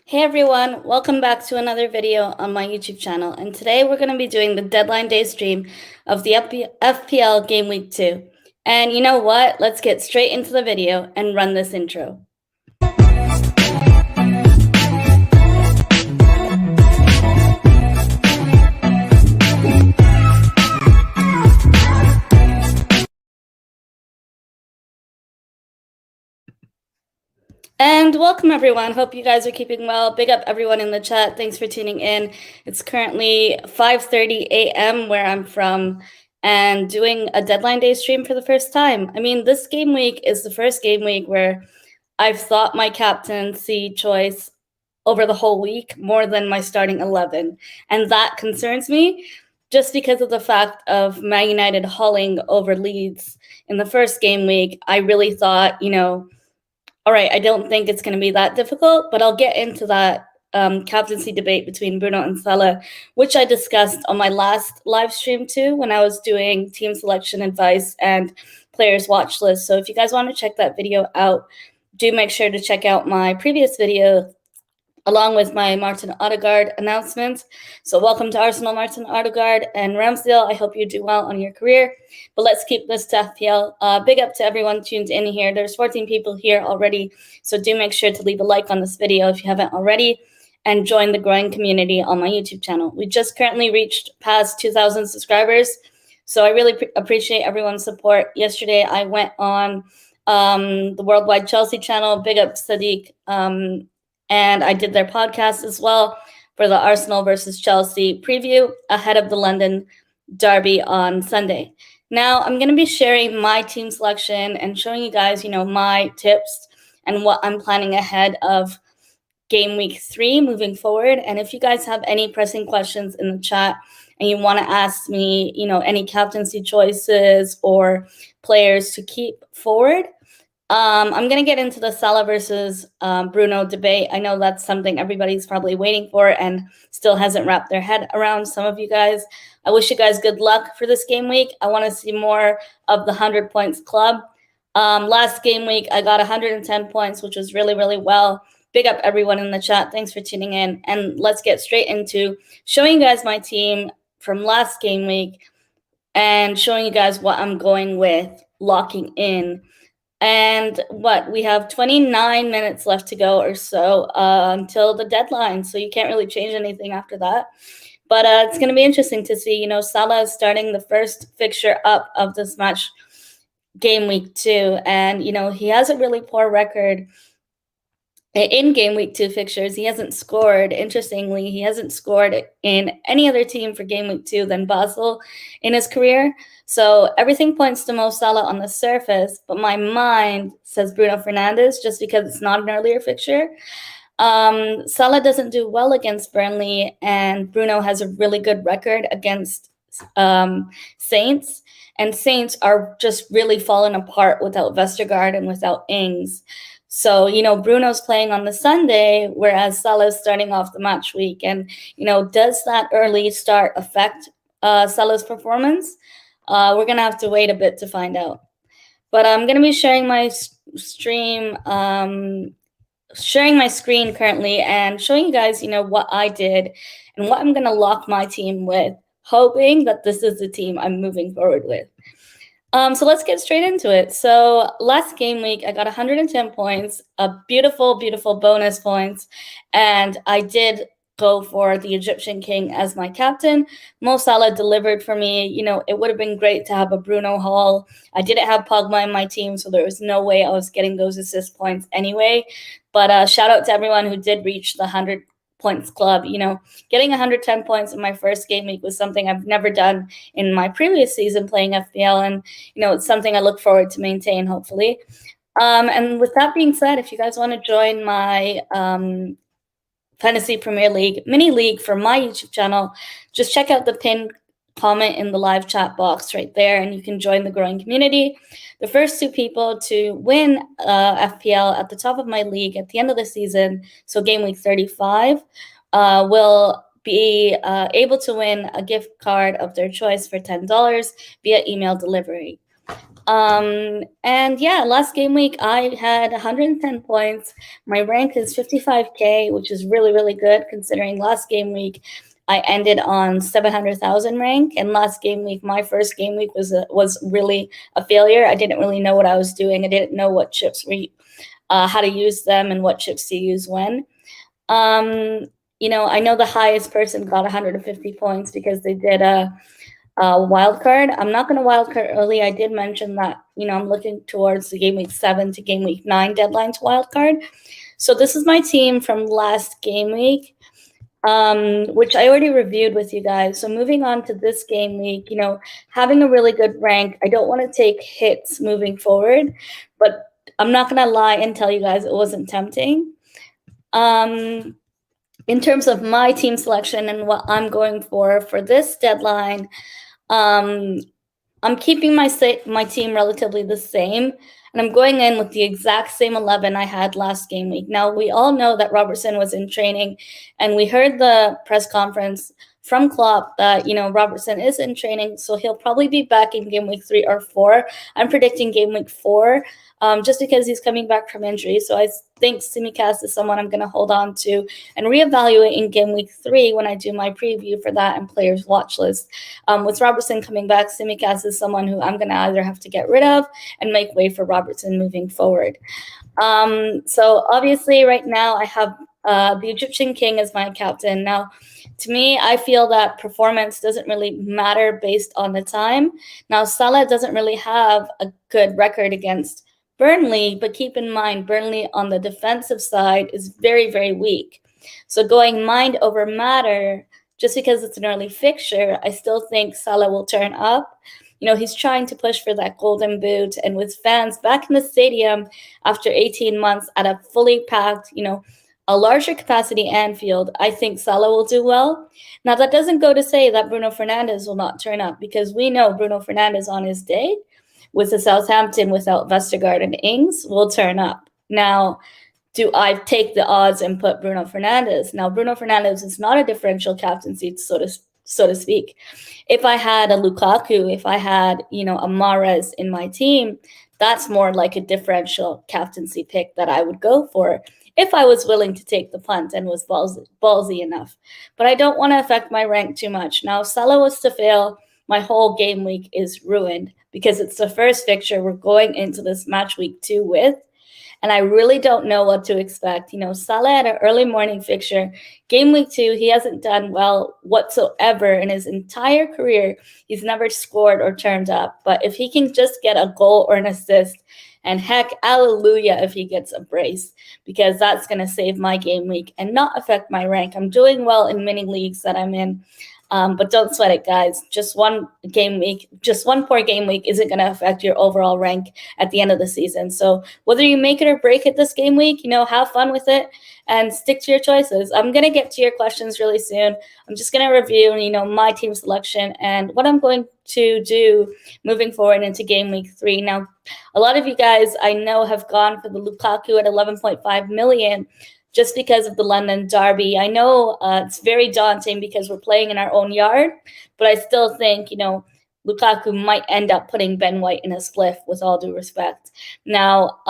Hey everyone, welcome back to another video on my YouTube channel, and today we're going to be doing the deadline day stream of the FPL Game Week 2. And you know what? Let's get straight into the video and run this intro. And welcome everyone. Hope you guys are keeping well. Big up everyone in the chat. Thanks for tuning in. It's currently 5:30 a.m. where I'm from and doing a deadline day stream for the first time. I mean, this game week is the first game week where I've thought my captaincy choice over the whole week more than my starting 11. And that concerns me just because of the fact of Man United hauling over Leeds in the first game week. I really thought, all right, I don't think it's going to be that difficult, but I'll get into that captaincy debate between Bruno and Salah, which I discussed on my last live stream too, when I was doing team selection advice and players watch list. So if you guys want to check that video out, do make sure to check out my previous video along with my Martin Odegaard announcements. So welcome to Arsenal, Martin Odegaard, and Ramsdale. I hope you do well on your career. But let's keep this to FPL. Big up to everyone tuned in here. There's 14 people here already, so do make sure to leave a like on this video if you haven't already, and join the growing community on my YouTube channel. We just currently reached past 2,000 subscribers, so I really appreciate everyone's support. Yesterday, I went on the Worldwide Chelsea channel. Big up Sadiq. And I did their podcast as well for the Arsenal versus Chelsea preview ahead of the London derby on Sunday. Now, I'm going to be sharing my team selection and showing you guys, my tips and what I'm planning ahead of game week 3 moving forward. And if you guys have any pressing questions in the chat and you want to ask me, any captaincy choices or players to keep forward, I'm going to get into the Salah versus Bruno debate. I know that's something everybody's probably waiting for and still hasn't wrapped their head around. Some of you guys, I wish you guys good luck for this game week. I want to see more of the 100 points club. Last game week, I got 110 points, which was really, really well. Big up everyone in the chat. Thanks for tuning in. And let's get straight into showing you guys my team from last game week and showing you guys what I'm going with, locking in. And we have 29 minutes left to go or so until the deadline. So you can't really change anything after that. But it's going to be interesting to see, Salah is starting the first fixture up of this match game week 2. And, he has a really poor record in game week 2 fixtures. He hasn't scored. Interestingly, he hasn't scored in any other team for game week 2 than Basel in his career. So everything points to Mo Salah on the surface, but my mind says Bruno Fernandes just because it's not an earlier fixture. Salah doesn't do well against Burnley, and Bruno has a really good record against Saints. And Saints are just really falling apart without Vestergaard and without Ings. So, Bruno's playing on the Sunday, whereas Salah's starting off the match week. And, does that early start affect Salah's performance? We're going to have to wait a bit to find out. But I'm going to be sharing my stream, sharing my screen currently and showing you guys, what I did and what I'm going to lock my team with, hoping that this is the team I'm moving forward with. So let's get straight into it. So last game week, I got 110 points, a beautiful, beautiful bonus points. And I did go for the Egyptian King as my captain. Mo Salah delivered for me. It would have been great to have a Bruno haul. I didn't have Pogba in my team, so there was no way I was getting those assist points anyway. But shout out to everyone who did reach the 100 points club. Getting 110 points in my first game week was something I've never done in my previous season playing FPL, and it's something I look forward to maintain, hopefully. And with that being said, if you guys want to join my Fantasy Premier League mini league for my YouTube channel, just check out the pinned comment in the live chat box right there, and you can join the growing community. The first 2 people to win FPL at the top of my league at the end of the season, so game week 35, will be able to win a gift card of their choice for $10 via email delivery. And yeah, last game week I had 110 points. My rank is 55k, which is really, really good considering last game week I ended on 700,000 rank. And last game week, my first game week was really a failure. I didn't really know what I was doing. I didn't know what chips were, how to use them and what chips to use when. I know the highest person got 150 points because they did a wild card. I'm not going to wild card early. I did mention that, I'm looking towards the game week 7 to game week 9 deadline to wild card. So this is my team from last game week, which I already reviewed with you guys. So moving on to this game week, having a really good rank. I don't want to take hits moving forward, but I'm not going to lie and tell you guys it wasn't tempting. In terms of my team selection and what I'm going for this deadline, I'm keeping my team relatively the same, and I'm going in with the exact same 11 I had last game week. Now, we all know that Robertson was in training, and we heard the press conference from Klopp that, Robertson is in training, so he'll probably be back in game week 3 or 4. I'm predicting game week 4, just because he's coming back from injury. So I think Tsimikas is someone I'm going to hold on to and reevaluate in game week 3 when I do my preview for that and players watch list. With Robertson coming back, Tsimikas is someone who I'm going to either have to get rid of and make way for Robertson moving forward. So obviously right now I have the Egyptian King as my captain. Now, to me, I feel that performance doesn't really matter based on the time. Now, Salah doesn't really have a good record against Burnley, but keep in mind, Burnley on the defensive side is very, very weak. So going mind over matter, just because it's an early fixture, I still think Salah will turn up. He's trying to push for that golden boot, and with fans back in the stadium after 18 months at a fully packed, a larger capacity Anfield, I think Salah will do well. Now, that doesn't go to say that Bruno Fernandes will not turn up, because we know Bruno Fernandes on his day with the Southampton without Vestergaard and Ings will turn up. Now, do I take the odds and put Bruno Fernandes? Now, Bruno Fernandes is not a differential captaincy, so to speak. If I had a Lukaku, if I had, a Mahrez in my team, that's more like a differential captaincy pick that I would go for if I was willing to take the punt and was ballsy enough. But I don't want to affect my rank too much. Now, if Salah was to fail, my whole game week is ruined because it's the first fixture we're going into this match week 2 with. And I really don't know what to expect. Salah had an early morning fixture. Game week 2, he hasn't done well whatsoever in his entire career. He's never scored or turned up. But if he can just get a goal or an assist, and heck, hallelujah if he gets a brace, because that's going to save my game week and not affect my rank. I'm doing well in mini leagues that I'm in. But don't sweat it, guys. Just one poor game week isn't going to affect your overall rank at the end of the season. So whether you make it or break it this game week, have fun with it and stick to your choices. I'm going to get to your questions really soon. I'm just going to review, my team selection and what I'm going to do moving forward into game week 3. Now, a lot of you guys I know have gone for the Lukaku at 11.5 million. Just because of the London derby. I know it's very daunting because we're playing in our own yard, but I still think, Lukaku might end up putting Ben White in a spliff, with all due respect. Now,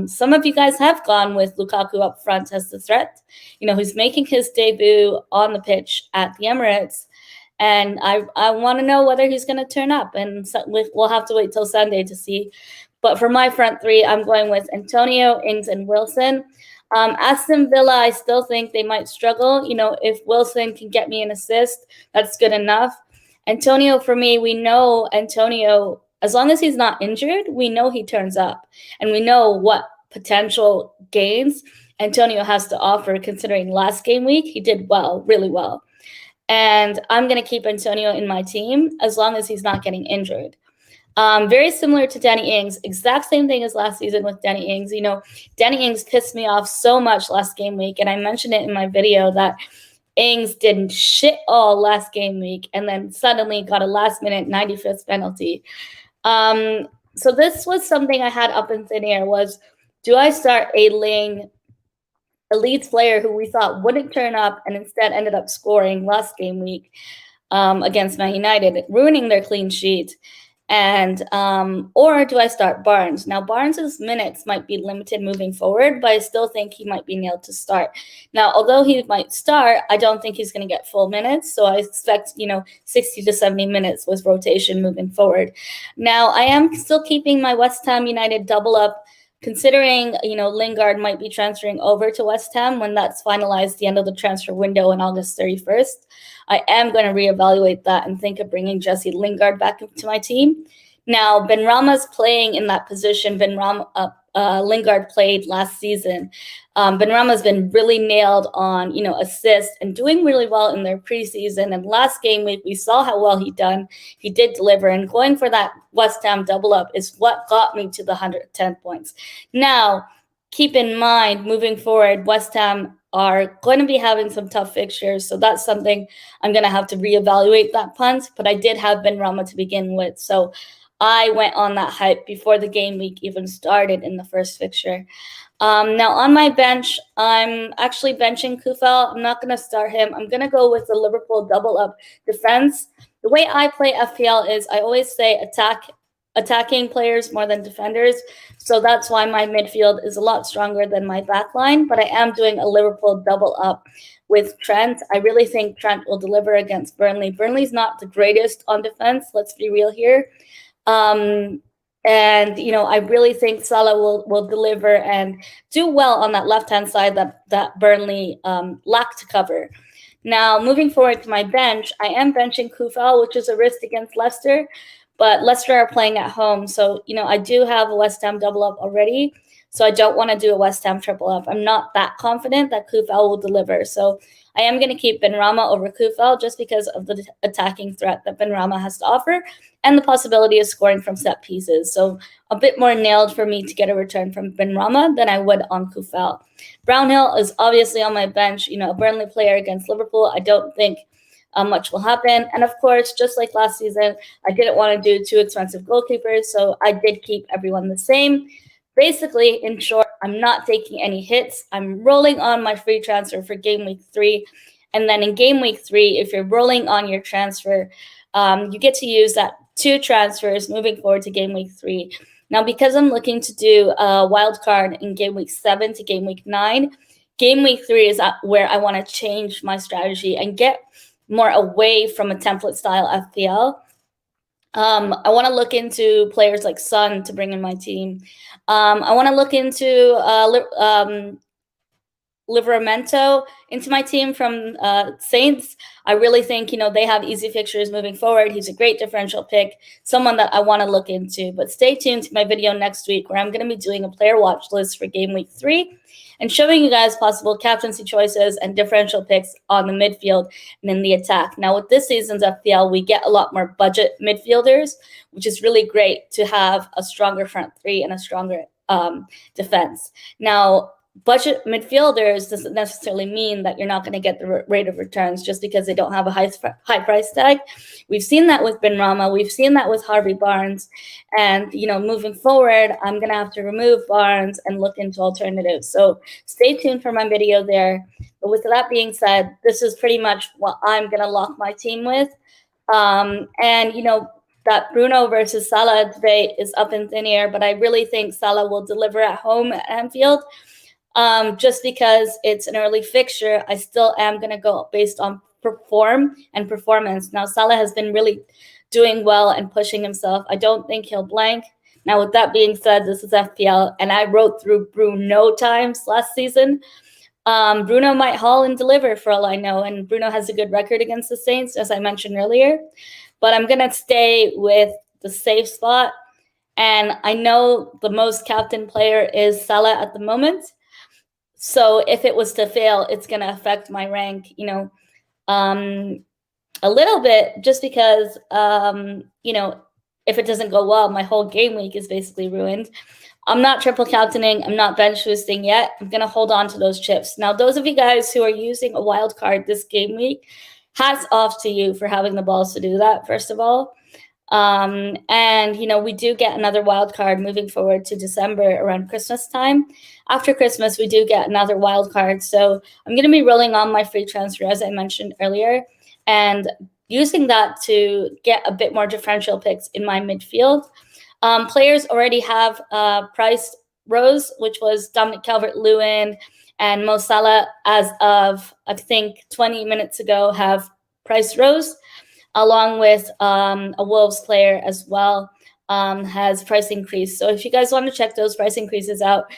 some of you guys have gone with Lukaku up front as the threat. Who's making his debut on the pitch at the Emirates. And I want to know whether he's going to turn up. And so we'll have to wait till Sunday to see. But for my front 3, I'm going with Antonio, Ings, and Wilson. Aston Villa, I still think they might struggle. If Wilson can get me an assist, that's good enough. Antonio, for me, we know Antonio, as long as he's not injured, we know he turns up. And we know what potential gains Antonio has to offer, considering last game week, he did well, really well. And I'm going to keep Antonio in my team as long as he's not getting injured. Very similar to Danny Ings, exact same thing as last season with Danny Ings. Danny Ings pissed me off so much last game week, and I mentioned it in my video that Ings didn't shit all last game week and then suddenly got a last-minute 95th penalty. So this was something I had up in thin air was, do I start a Leeds player who we thought wouldn't turn up and instead ended up scoring last game week against Man United, ruining their clean sheet? And or do I start Barnes? Now, Barnes's minutes might be limited moving forward, but I still think he might be nailed to start. Now, although he might start, I don't think he's going to get full minutes. So I expect, 60 to 70 minutes with rotation moving forward. Now, I am still keeping my West Ham United double up, considering, Lingard might be transferring over to West Ham when that's finalized the end of the transfer window on August 31st. I am going to reevaluate that and think of bringing Jesse Lingard back into my team. Now, Benrahma's playing in that position. Lingard played last season. Benrahma's been really nailed on, assists and doing really well in their preseason. And last game week, we saw how well he done. He did deliver, and going for that West Ham double up is what got me to the 110 points. Now, keep in mind, moving forward, West Ham are going to be having some tough fixtures. So that's something I'm going to have to reevaluate that punt. But I did have Benrahma to begin with. So I went on that hype before the game week even started in the first fixture. Now, on my bench, I'm actually benching Kufel. I'm not going to start him. I'm going to go with the Liverpool double-up defense. The way I play FPL is I always say attacking players more than defenders. So that's why my midfield is a lot stronger than my backline. But I am doing a Liverpool double-up with Trent. I really think Trent will deliver against Burnley. Burnley's not the greatest on defense. Let's be real here. And, I really think Salah will deliver and do well on that left-hand side that Burnley lacked to cover. Now, moving forward to my bench, I am benching Kufel, which is a risk against Leicester, but Leicester are playing at home. So, I do have a West Ham double up already, so I don't want to do a West Ham triple up. I'm not that confident that Kufel will deliver. So I am going to keep Benrahma over Kufel just because of the attacking threat that Benrahma has to offer and the possibility of scoring from set pieces. So a bit more nailed for me to get a return from Benrahma than I would on Kufel. Brownhill is obviously on my bench, a Burnley player against Liverpool. I don't think much will happen. And of course, just like last season, I didn't want to do too expensive goalkeepers, so I did keep everyone the same. Basically, in short, I'm not taking any hits. I'm rolling on my free transfer for game week 3. And then in game week 3, if you're rolling on your transfer, you get to use that 2 transfers moving forward to game week 3. Now, because I'm looking to do a wild card in game week 7 to game week 9, game week 3 is where I want to change my strategy and get more away from a template style FPL. I want to look into players like Son to bring in my team. I want to look into Livramento into my team from Saints. I really think, they have easy fixtures moving forward. He's a great differential pick, someone that I want to look into. But stay tuned to my video next week where I'm going to be doing a player watch list for game week 3 and showing you guys possible captaincy choices and differential picks on the midfield and in the attack. Now, with this season's FPL, we get a lot more budget midfielders, which is really great to have a stronger front 3 and a stronger defense. Now, budget midfielders doesn't necessarily mean that you're not going to get the rate of returns just because they don't have a high price tag. We've seen that with Benrahma. We've seen that with Harvey Barnes. And, moving forward, I'm going to have to remove Barnes and look into alternatives. So stay tuned for my video there. But with that being said, this is pretty much what I'm going to lock my team with. That Bruno versus Salah debate is up in thin air, but I really think Salah will deliver at home at Anfield. Just because it's an early fixture, I still am going to go based on form and performance. Now, Salah has been really doing well and pushing himself. I don't think he'll blank. Now, with that being said, this is FPL, and I wrote through Bruno times last season. Bruno might haul and deliver for all I know, and Bruno has a good record against the Saints, as I mentioned earlier. But I'm going to stay with the safe spot, and I know the most captain player is Salah at the moment. So if it was to fail, it's going to affect my rank, a little bit, just because, if it doesn't go well, my whole game week is basically ruined. I'm not triple captaining. I'm not bench boosting yet. I'm going to hold on to those chips. Now, those of you guys who are using a wild card this game week, hats off to you for having the balls to do that, first of all. We do get another wild card moving forward to December around Christmas time. After Christmas, we do get another wild card. So I'm going to be rolling on my free transfer, as I mentioned earlier. And, using that to get a bit more differential picks in my midfield. Players already have priced Rose, which was Dominic Calvert-Lewin and Mo Salah, as of, I think, 20 minutes ago, have priced Rose, along with a Wolves player as well, has price increase. So if you guys want to check those price increases out,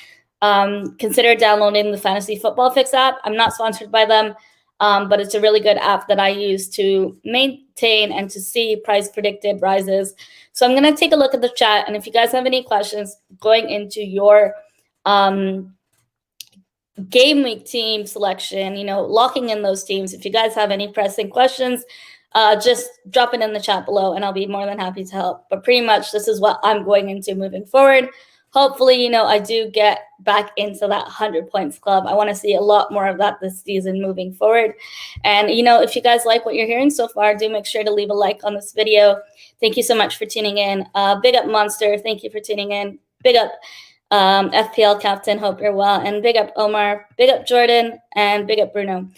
consider downloading the Fantasy Football Fix app. I'm not sponsored by them, but it's a really good app that I use to maintain and to see price predicted rises. So I'm going to take a look at the chat, and if you guys have any questions going into your game week team selection, locking in those teams, if you guys have any pressing questions, just drop it in the chat below and I'll be more than happy to help. But pretty much this is what I'm going into moving forward. Hopefully, I do get back into that 100 points club. I want to see a lot more of that this season moving forward. And, if you guys like what you're hearing so far, do make sure to leave a like on this video. Thank you so much for tuning in. Big up Monster. Thank you for tuning in. Big up FPL Captain. Hope you're well. And big up Omar. Big up Jordan. And big up Bruno.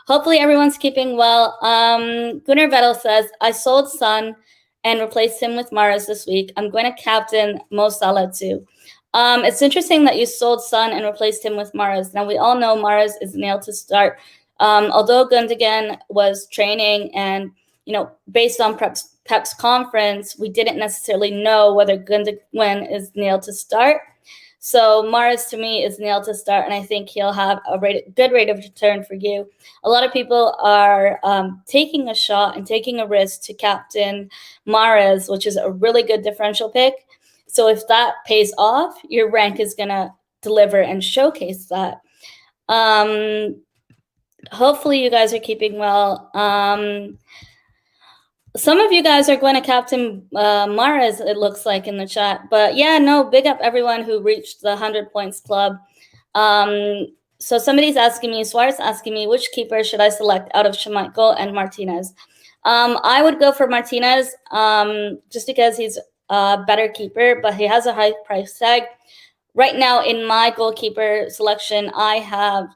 Hopefully everyone's keeping well. Gunnar Vettel says, I sold Son and replaced him with Mahrez this week. I'm going to captain Mo Salah too. It's interesting that you sold Son and replaced him with Mahrez. Now, we all know Mahrez is nailed to start. Although Gundogan was training and, based on Pep's conference, we didn't necessarily know whether Gundogan is nailed to start. So Mahrez, to me, is nailed to start, and I think he'll have a good rate of return for you. A lot of people are taking a shot and taking a risk to captain Mahrez, which is a really good differential pick. So if that pays off, your rank is going to deliver and showcase that. Hopefully you guys are keeping well. Some of you guys are going to captain Mahrez, it looks like, in the chat. But yeah, no, big up everyone who reached the 100 points club. So somebody's asking me, Suarez asking me, which keeper should I select out of Schmeichel and Martinez? I would go for Martinez just because he's a better keeper, but he has a high price tag. Right now in my goalkeeper selection, I have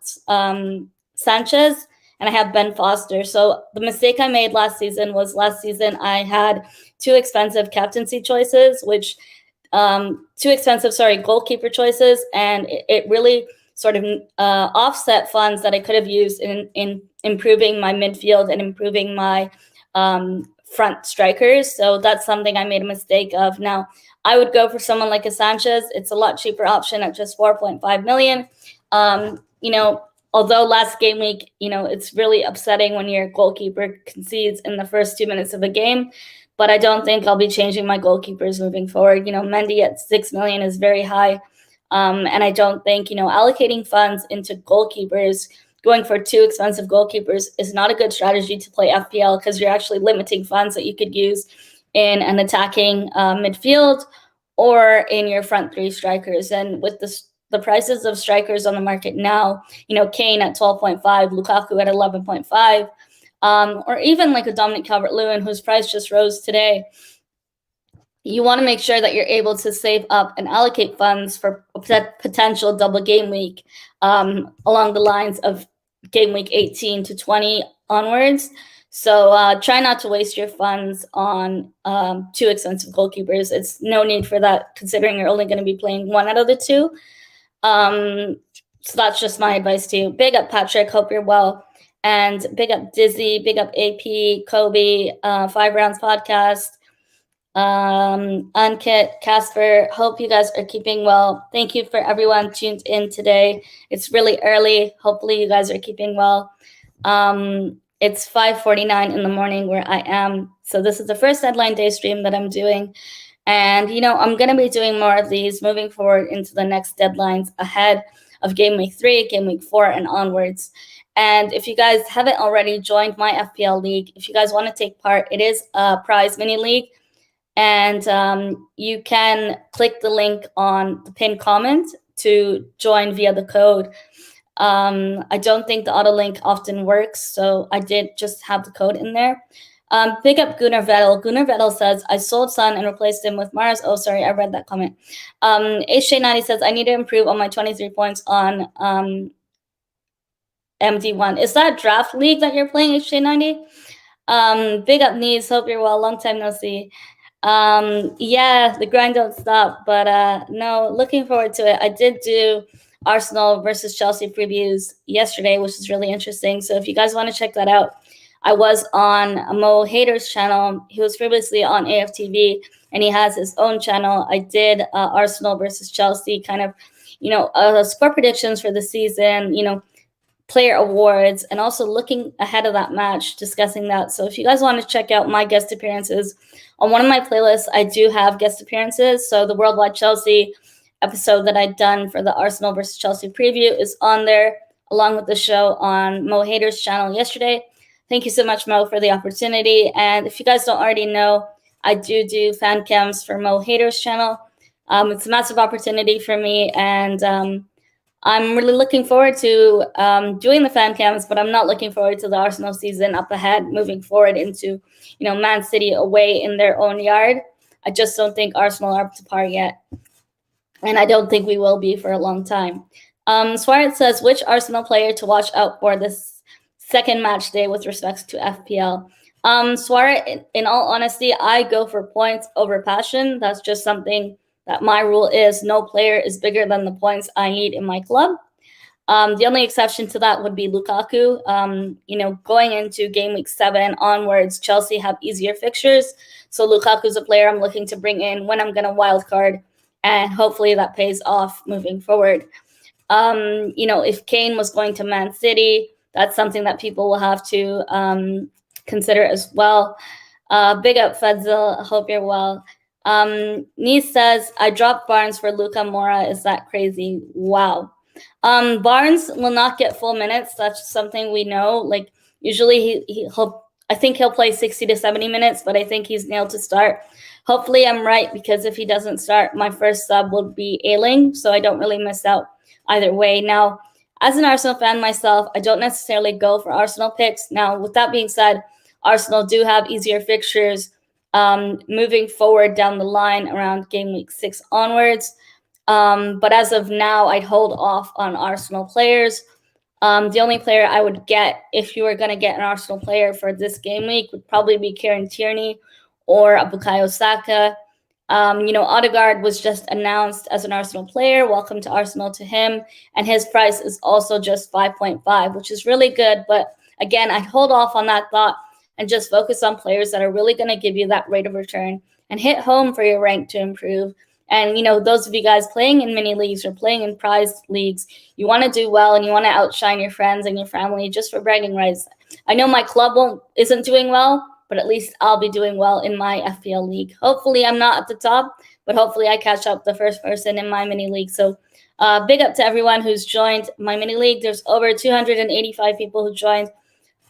Sanchez and I have Ben Foster. So the mistake I made last season I had two expensive captaincy choices, goalkeeper choices, and it really sort of offset funds that I could have used in improving my midfield and improving my front strikers. So that's something I made a mistake of. Now, I would go for someone like a Sanchez. It's a lot cheaper option at just 4.5 million. Although last game week, it's really upsetting when your goalkeeper concedes in the first 2 minutes of a game. But I don't think I'll be changing my goalkeepers moving forward. Mendy at 6 million is very high. And I don't think, allocating funds into goalkeepers, going for two expensive goalkeepers, is not a good strategy to play FPL, because you're actually limiting funds that you could use in an attacking midfield or in your front three strikers. And with the prices of strikers on the market now, Kane at 12.5, Lukaku at 11.5, or even like a Dominic Calvert-Lewin, whose price just rose today. You want to make sure that you're able to save up and allocate funds for potential double game week along the lines of game week 18 to 20 onwards. So try not to waste your funds on two expensive goalkeepers. It's no need for that, considering you're only going to be playing one out of the two. So that's just my advice to you. Big up Patrick, hope you're well. And big up Dizzy, big up AP, Kobe, 5 Rounds Podcast, Unkit, Casper, hope you guys are keeping well. Thank you for everyone tuned in today. It's really early. Hopefully you guys are keeping well. It's 5:49 in the morning where I am. So this is the first deadline day stream that I'm doing. And, I'm going to be doing more of these moving forward into the next deadlines ahead of Game Week 3, Game Week 4, and onwards. And if you guys haven't already joined my FPL League, if you guys want to take part, it is a prize mini league. And you can click the link on the pinned comment to join via the code. I don't think the auto link often works, so I did just have the code in there. Big up Gunnar Vettel. Gunnar Vettel says, I sold Son and replaced him with Mahrez. Oh, sorry, I read that comment. HJ90 says, I need to improve on my 23 points on MD1. Is that draft league that you're playing, HJ90? Big up knees. Hope you're well. Long time no see. Yeah, the grind don't stop. But no, looking forward to it. I did do Arsenal versus Chelsea previews yesterday, which is really interesting. So if you guys want to check that out, I was on Mo Hader's channel. He was previously on AFTV, and he has his own channel. I did Arsenal versus Chelsea, kind of, score predictions for the season. Player awards, and also looking ahead of that match, discussing that. So if you guys want to check out my guest appearances on one of my playlists, I do have guest appearances. So the Worldwide Chelsea episode that I'd done for the Arsenal versus Chelsea preview is on there, along with the show on Mo Hader's channel yesterday. Thank you so much, Mo, for the opportunity. And if you guys don't already know, I do fan cams for Mo Hader's channel. It's a massive opportunity for me, and I'm really looking forward to doing the fan cams, but I'm not looking forward to the Arsenal season up ahead, moving forward into, Man City away in their own yard. I just don't think Arsenal are up to par yet, and I don't think we will be for a long time. Suarez says, which Arsenal player to watch out for this second match day with respect to FPL? Suarez, in all honesty, I go for points over passion. That's just something that my rule is no player is bigger than the points I need in my club. The only exception to that would be Lukaku. Going into game week 7 onwards, Chelsea have easier fixtures. So Lukaku's a player I'm looking to bring in when I'm going to wild card, and hopefully that pays off moving forward. If Kane was going to Man City, that's something that people will have to consider as well. Big up, Fedzil. I hope you're well. Nice says, I dropped Barnes for Luka Mora. Is that crazy? Wow. Barnes will not get full minutes. That's something we know. Like, usually I think he'll play 60 to 70 minutes, but I think he's nailed to start. Hopefully I'm right, because if he doesn't start, my first sub will be Ailing, so I don't really miss out either way. Now, as an Arsenal fan myself, I don't necessarily go for Arsenal picks. Now, with that being said, Arsenal do have easier fixtures moving forward down the line around game week 6 onwards. But as of now, I'd hold off on Arsenal players. The only player I would get, if you were going to get an Arsenal player for this game week, would probably be Kieran Tierney or Bukayo Saka. Odegaard was just announced as an Arsenal player. Welcome to Arsenal to him. And his price is also just 5.5, which is really good. But again, I'd hold off on that thought and just focus on players that are really going to give you that rate of return and hit home for your rank to improve. And, those of you guys playing in mini leagues or playing in prize leagues, you want to do well and you want to outshine your friends and your family just for bragging rights. I know my club isn't doing well, but at least I'll be doing well in my FPL league. Hopefully I'm not at the top, but hopefully I catch up the first person in my mini league. So big up to everyone who's joined my mini league. There's over 285 people who joined.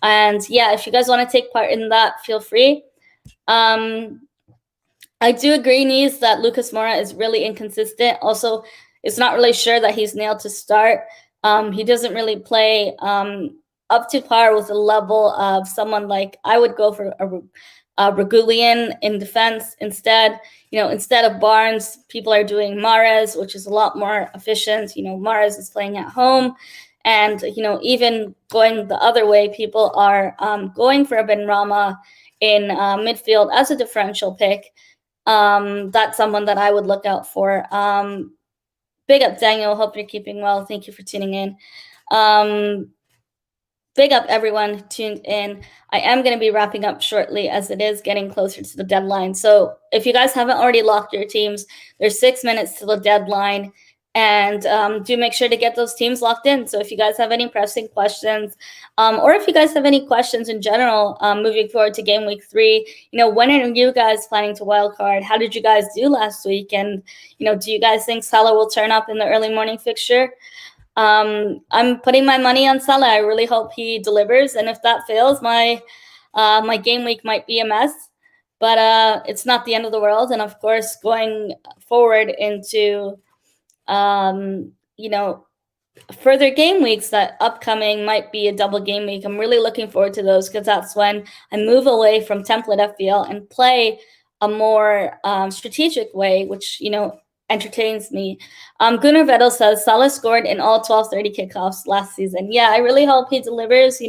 And yeah, if you guys want to take part in that, feel free. I do agree, Nies, that Lucas Moura is really inconsistent. Also, it's not really sure that he's nailed to start. He doesn't really play up to par with the level of someone like, I would go for a Regulian in defense instead. Instead of Barnes, people are doing Mahrez, which is a lot more efficient. Mahrez is playing at home. And, even going the other way, people are going for a Benrahma in midfield as a differential pick. That's someone that I would look out for. Big up, Daniel. Hope you're keeping well. Thank you for tuning in. Big up, everyone who tuned in. I am going to be wrapping up shortly as it is getting closer to the deadline. So if you guys haven't already locked your teams, there's 6 minutes to the deadline. And do make sure to get those teams locked in. So if you guys have any pressing questions, or if you guys have any questions in general, moving forward to game week 3, when are you guys planning to wildcard? How did you guys do last week? And, do you guys think Salah will turn up in the early morning fixture? I'm putting my money on Salah. I really hope he delivers. And if that fails, my game week might be a mess. But it's not the end of the world. And of course, going forward into further game weeks that upcoming might be a double game week. I'm really looking forward to those, because that's when I move away from template FPL and play a more strategic way, which, entertains me. Gunnar Vettel says Salah scored in all 12:30 kickoffs last season. Yeah, I really hope he delivers.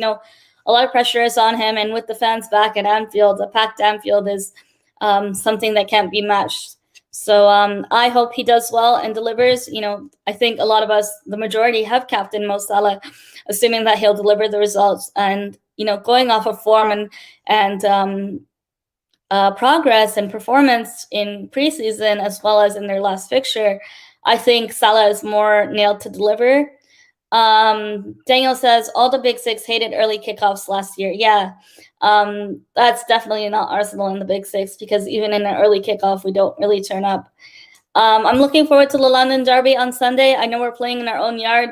a lot of pressure is on him. And with the fans back at Anfield, a packed Anfield is something that can't be matched. So I hope he does well and delivers. I think a lot of us, the majority, have captained Mo Salah, assuming that he'll deliver the results. And going off of form and progress and performance in preseason as well as in their last fixture, I think Salah is more nailed to deliver. Daniel says all the big six hated early kickoffs last year. Yeah, that's definitely not Arsenal in the big six, because even in an early kickoff, we don't really turn up. I'm looking forward to the London Derby on Sunday. I know we're playing in our own yard.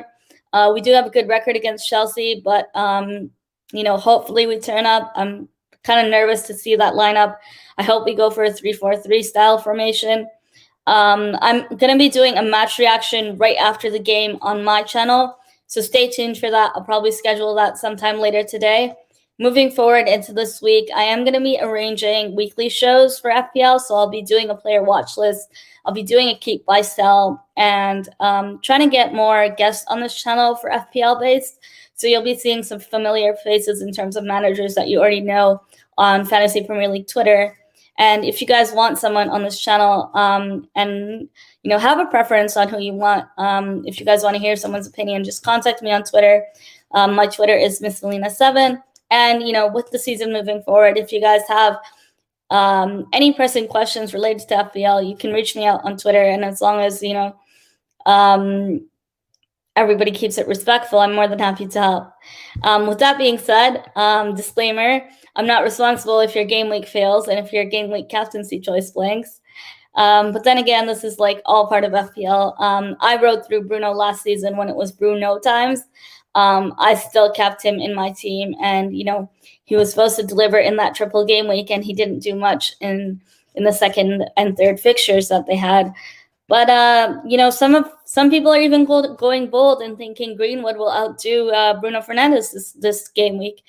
We do have a good record against Chelsea, but hopefully we turn up. I'm kind of nervous to see that lineup. I hope we go for a 3-4-3 style formation. I'm going to be doing a match reaction right after the game on my channel, so stay tuned for that. I'll probably schedule that sometime later today. Moving forward into this week, I am going to be arranging weekly shows for FPL, so I'll be doing a player watch list. I'll be doing a keep, buy, sell, and trying to get more guests on this channel for FPL based. So you'll be seeing some familiar faces in terms of managers that you already know on Fantasy Premier League Twitter. And if you guys want someone on this channel and have a preference on who you want, if you guys want to hear someone's opinion, just contact me on Twitter. My Twitter is MissValina7. And with the season moving forward, if you guys have any pressing questions related to FPL, you can reach me out on Twitter. And as long as everybody keeps it respectful, I'm more than happy to help. With that being said, disclaimer, I'm not responsible if your game week fails and if your game week captaincy choice blanks. But then again, this is like all part of FPL. I rode through Bruno last season when it was Bruno times. I still kept him in my team, and he was supposed to deliver in that triple game week, and he didn't do much in the second and third fixtures that they had. But some people are even going bold and thinking Greenwood will outdo Bruno Fernandes this game week.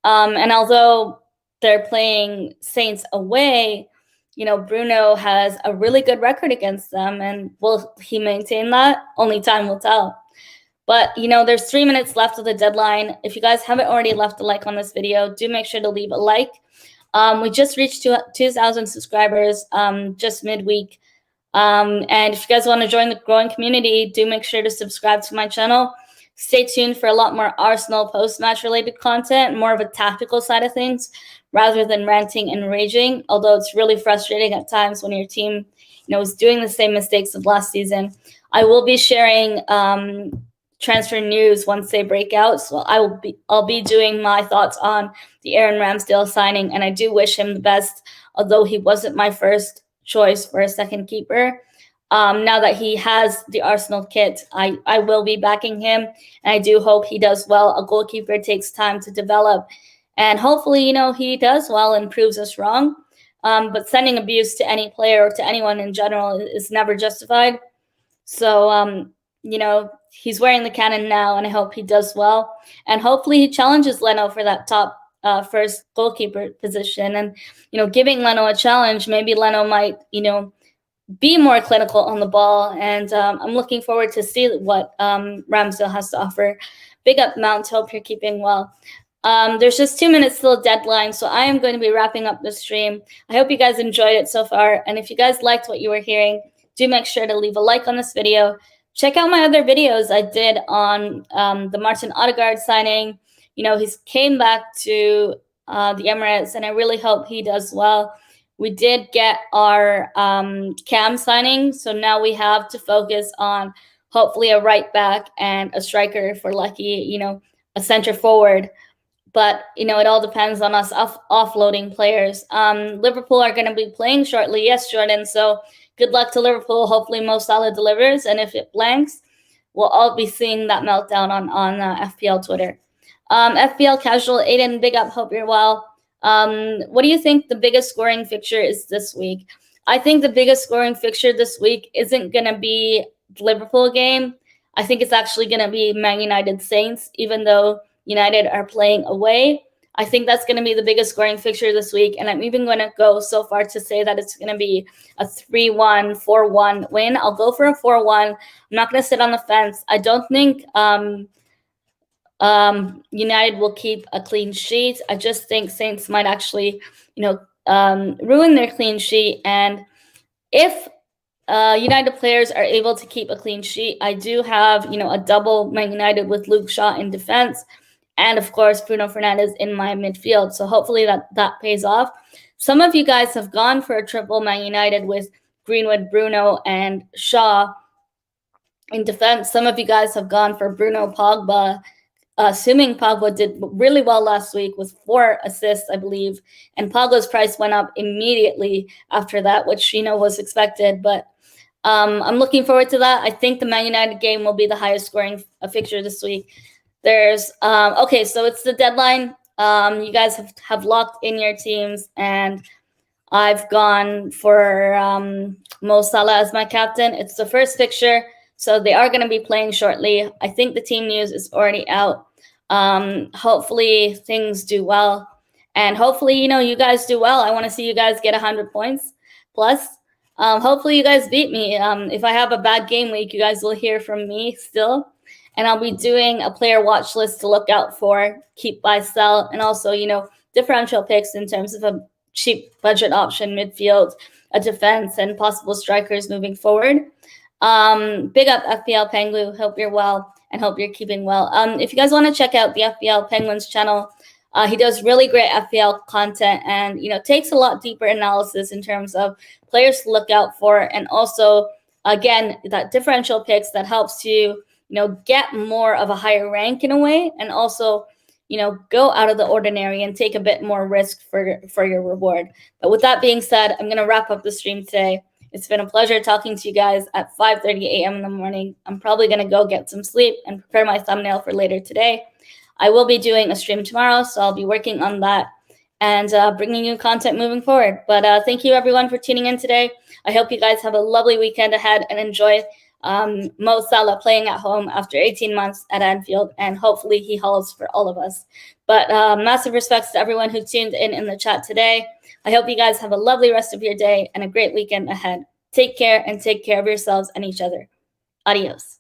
And although they're playing Saints away, Bruno has a really good record against them, and will he maintain that? Only time will tell. But there's 3 minutes left of the deadline. If you guys haven't already left a like on this video, do make sure to leave a like. We just reached 2,000 subscribers just midweek. And if you guys want to join the growing community, do make sure to subscribe to my channel. Stay tuned for a lot more Arsenal post-match related content, more of a tactical side of things rather than ranting and raging, although it's really frustrating at times when your team is doing the same mistakes of last season. I will be sharing transfer news once they break out, so I'll be doing my thoughts on the Aaron Ramsdale signing, and I do wish him the best, although he wasn't my first choice for a second keeper. Now that he has the Arsenal kit, I will be backing him, and I do hope he does well. A goalkeeper takes time to develop, and hopefully, he does well and proves us wrong. But sending abuse to any player or to anyone in general is never justified. So, he's wearing the cannon now, and I hope he does well. And hopefully he challenges Leno for that top first goalkeeper position. And, giving Leno a challenge, maybe Leno might, be more clinical on the ball. And I'm looking forward to see what Ramsdale has to offer. Big up Mount, hope you're keeping well. There's just 2 minutes till the deadline, so I am going to be wrapping up the stream. I hope you guys enjoyed it so far. And if you guys liked what you were hearing, do make sure to leave a like on this video. Check out my other videos I did on the Martin Odegaard signing. He's came back to the Emirates, and I really hope he does well. We did get our Cam signing, so now we have to focus on hopefully a right back and a striker if we're lucky, a center forward. But, it all depends on us offloading players. Liverpool are going to be playing shortly. Yes, Jordan. So good luck to Liverpool. Hopefully Mo Salah delivers. And if it blanks, we'll all be seeing that meltdown on FPL Twitter. FPL Casual, Aiden, big up. Hope you're well. What do you think the biggest scoring fixture is this week? I think the biggest scoring fixture this week isn't going to be the Liverpool game. I think it's actually going to be Man United Saints, even though United are playing away. I think that's going to be the biggest scoring fixture this week, and I'm even going to go so far to say that it's going to be a 3-1, 4-1 win. I'll go for a 4-1. I'm not going to sit on the fence. I don't think United will keep a clean sheet. I just think Saints might actually, ruin their clean sheet. And if United players are able to keep a clean sheet, I do have, a double Man United with Luke Shaw in defense, and of course Bruno Fernandes in my midfield. So hopefully that pays off. Some of you guys have gone for a triple Man United with Greenwood, Bruno, and Shaw in defense. Some of you guys have gone for Bruno, Pogba, assuming Pogba did really well last week with 4 assists, I believe, and Pogba's price went up immediately after that, which was expected. But I'm looking forward to that. I think the Man United game will be the highest scoring fixture this week. There's okay, so it's the deadline. You guys have locked in your teams, and I've gone for Mo Salah as my captain. It's the first fixture, so they are going to be playing shortly. I think the team news is already out. Hopefully things do well, and hopefully you guys do well. I want to see you guys get 100 points plus. Hopefully you guys beat me. If I have a bad game week, you guys will hear from me still. And I'll be doing a player watch list to look out for, keep, buy, sell, and also, differential picks in terms of a cheap budget option, midfield, a defense, and possible strikers moving forward. Big up FPL Penguin. Hope you're well and hope you're keeping well. If you guys want to check out the FPL Penguins channel, he does really great FPL content and, takes a lot deeper analysis in terms of players to look out for. And also, again, that differential picks that helps you, get more of a higher rank in a way. And also, go out of the ordinary and take a bit more risk for your reward. But with that being said, I'm going to wrap up the stream today. It's been a pleasure talking to you guys at 5:30 a.m. in the morning. I'm probably going to go get some sleep and prepare my thumbnail for later today. I will be doing a stream tomorrow, so I'll be working on that and bringing you content moving forward. But thank you, everyone, for tuning in today. I hope you guys have a lovely weekend ahead and enjoy Mo Salah playing at home after 18 months at Anfield, and hopefully he hauls for all of us. But massive respects to everyone who tuned in the chat today. I hope you guys have a lovely rest of your day and a great weekend ahead. Take care and take care of yourselves and each other. Adios.